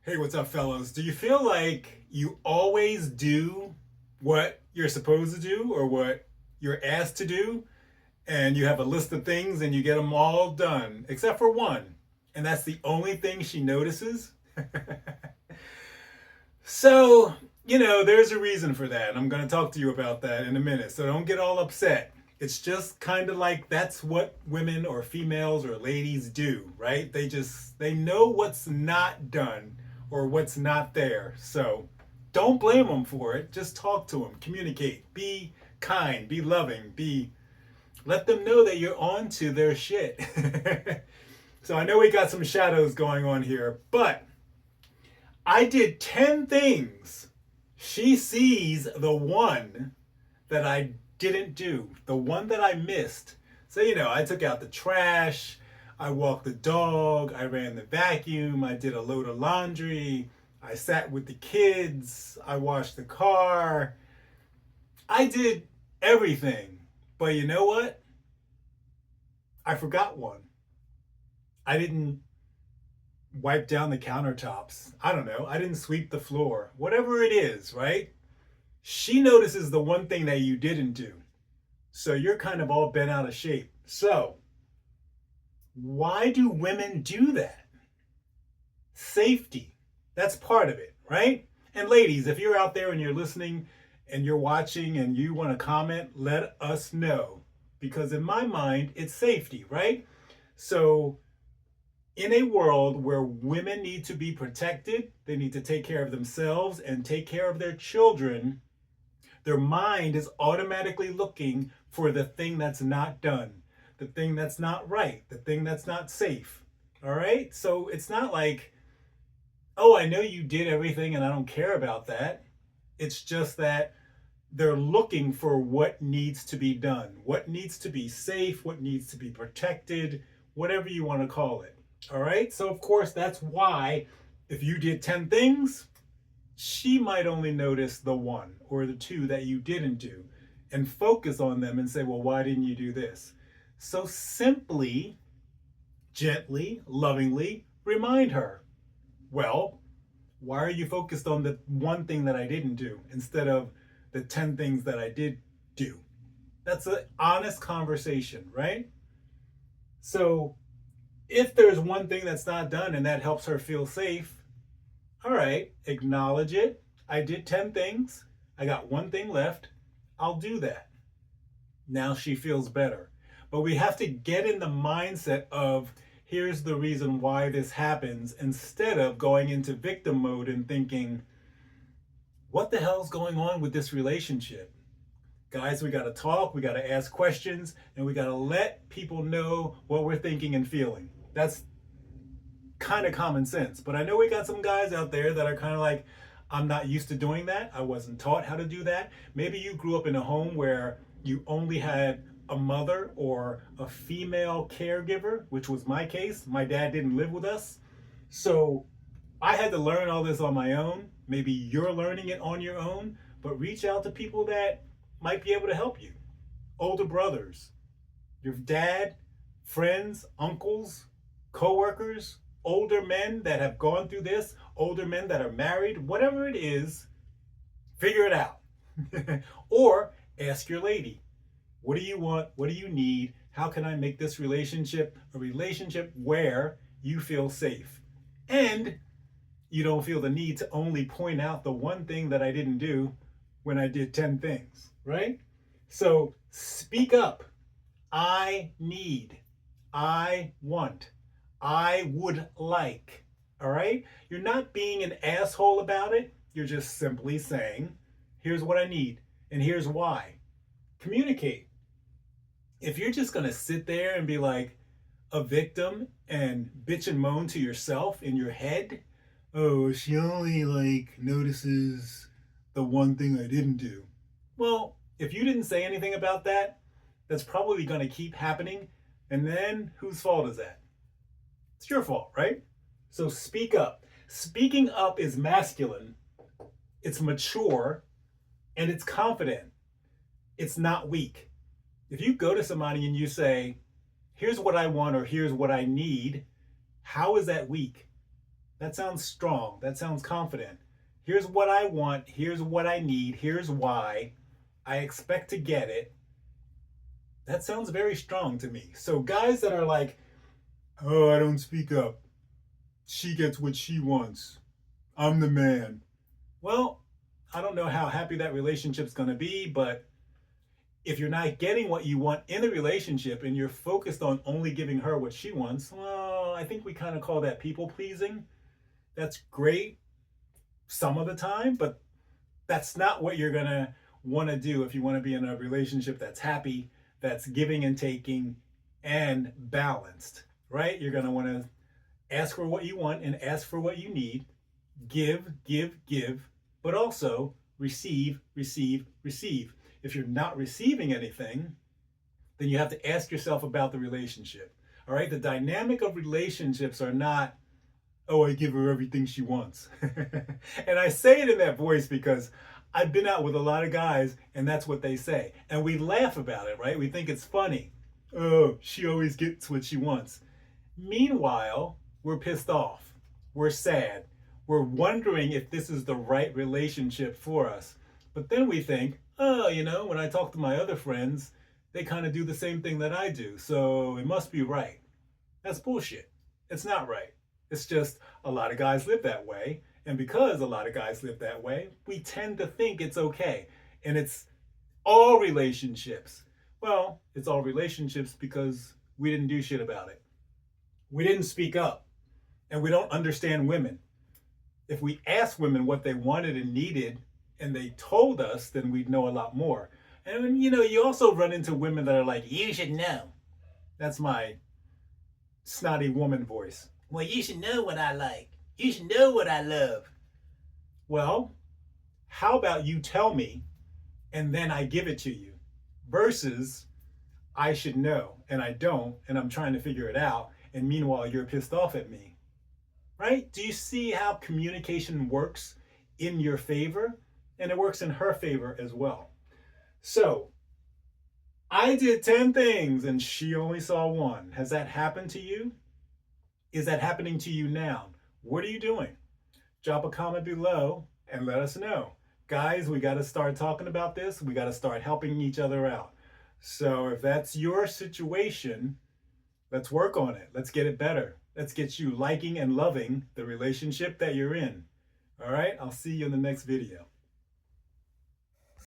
Hey, what's up, fellows? Do you feel like you always do what you're supposed to do or what you're asked to do? And you have a list of things and you get them all done, except for one. And that's the only thing she notices? So, there's a reason for that. And I'm going to talk to you about that in a minute. So don't get all upset. It's just kind of like that's what women or females or ladies do, right? They know what's not done or what's not there. So don't blame them for it. Just talk to them, communicate, be kind, be loving, let them know that you're on to their shit. So I know we got some shadows going on here, but I did 10 things. She sees the one that I didn't do, the one that I missed. So, I took out the trash, I walked the dog, I ran the vacuum, I did a load of laundry, I sat with the kids, I washed the car. I did everything. But you know what? I forgot one. I didn't wipe down the countertops. I don't know. I didn't sweep the floor. Whatever it is, right? She notices the one thing that you didn't do. So you're kind of all bent out of shape. So, why do women do that? Safety. That's part of it, right? And ladies, if you're out there and you're listening and you're watching and you want to comment, let us know. Because in my mind, it's safety, right? So, in a world where women need to be protected, they need to take care of themselves and take care of their children, their mind is automatically looking for the thing that's not done, the thing that's not right, the thing that's not safe. All right? So it's not like, oh, I know you did everything and I don't care about that. It's just that they're looking for what needs to be done, what needs to be safe, what needs to be protected, whatever you want to call it. All right? So, of course, that's why if you did 10 things, she might only notice the one or the two that you didn't do and focus on them and say, well, why didn't you do this? So simply, gently, lovingly remind her, well, why are you focused on the one thing that I didn't do instead of the 10 things that I did do? That's an honest conversation, right? So if there's one thing that's not done and that helps her feel safe, all right, acknowledge it. I did 10 things. I got one thing left. I'll do that. Now she feels better. But we have to get in the mindset of here's the reason why this happens instead of going into victim mode and thinking, what the hell's going on with this relationship? Guys, we got to talk, we got to ask questions, and we got to let people know what we're thinking and feeling. That's kind of common sense. But I know we got some guys out there that are kind of like, I'm not used to doing that. I wasn't taught how to do that. Maybe you grew up in a home where you only had a mother or a female caregiver, which was my case. My dad didn't live with us. So I had to learn all this on my own. Maybe you're learning it on your own, but reach out to people that might be able to help you. Older brothers, your dad, friends, uncles, coworkers, older men that have gone through this, older men that are married, whatever it is, figure it out. Or ask your lady, what do you want? What do you need? How can I make this relationship a relationship where you feel safe? And you don't feel the need to only point out the one thing that I didn't do when I did 10 things, right? So speak up. I need, I want, I would like, all right? You're not being an asshole about it. You're just simply saying, here's what I need and here's why. Communicate. If you're just going to sit there and be like a victim and bitch and moan to yourself in your head, oh, she only notices the one thing I didn't do. Well, if you didn't say anything about that, that's probably going to keep happening. And then whose fault is that? It's your fault, right? So speak up. Speaking up is masculine, it's mature, and it's confident. It's not weak. If you go to somebody and you say, here's what I want or here's what I need, how is that weak? That sounds strong. That sounds confident. Here's what I want. Here's what I need. Here's why. I expect to get it. That sounds very strong to me. So guys that are like, oh, I don't speak up. She gets what she wants. I'm the man. Well, I don't know how happy that relationship's going to be, but if you're not getting what you want in a relationship and you're focused on only giving her what she wants, well, I think we kind of call that people pleasing. That's great some of the time, but that's not what you're going to want to do if you want to be in a relationship that's happy, that's giving and taking, and balanced, right? You're going to want to ask for what you want and ask for what you need, give, but also receive. If you're not receiving anything, then you have to ask yourself about the relationship. All right? The dynamic of relationships are not, oh, I give her everything she wants. And I say it in that voice because I've been out with a lot of guys and that's what they say. And we laugh about it, right? We think it's funny. Oh, she always gets what she wants. Meanwhile, we're pissed off. We're sad. We're wondering if this is the right relationship for us. But then we think, oh, when I talk to my other friends, they kind of do the same thing that I do. So it must be right. That's bullshit. It's not right. It's just a lot of guys live that way. And because a lot of guys live that way, we tend to think it's okay. And it's all relationships. Well, it's all relationships because we didn't do shit about it. We didn't speak up. And we don't understand women. If we asked women what they wanted and needed, and they told us, then we'd know a lot more. And you also run into women that are like, you should know. That's my snotty woman voice. Well, you should know what I like. You should know what I love. Well, how about you tell me and then I give it to you? Versus I should know and I don't and I'm trying to figure it out. And meanwhile, you're pissed off at me. Right? Do you see how communication works in your favor? And it works in her favor as well. So, I did 10 things and she only saw one. Has that happened to you? Is that happening to you now? What are you doing? Drop a comment below and let us know. Guys, we got to start talking about this. We got to start helping each other out. So if that's your situation, let's work on it. Let's get it better. Let's get you liking and loving the relationship that you're in. All right, I'll see you in the next video.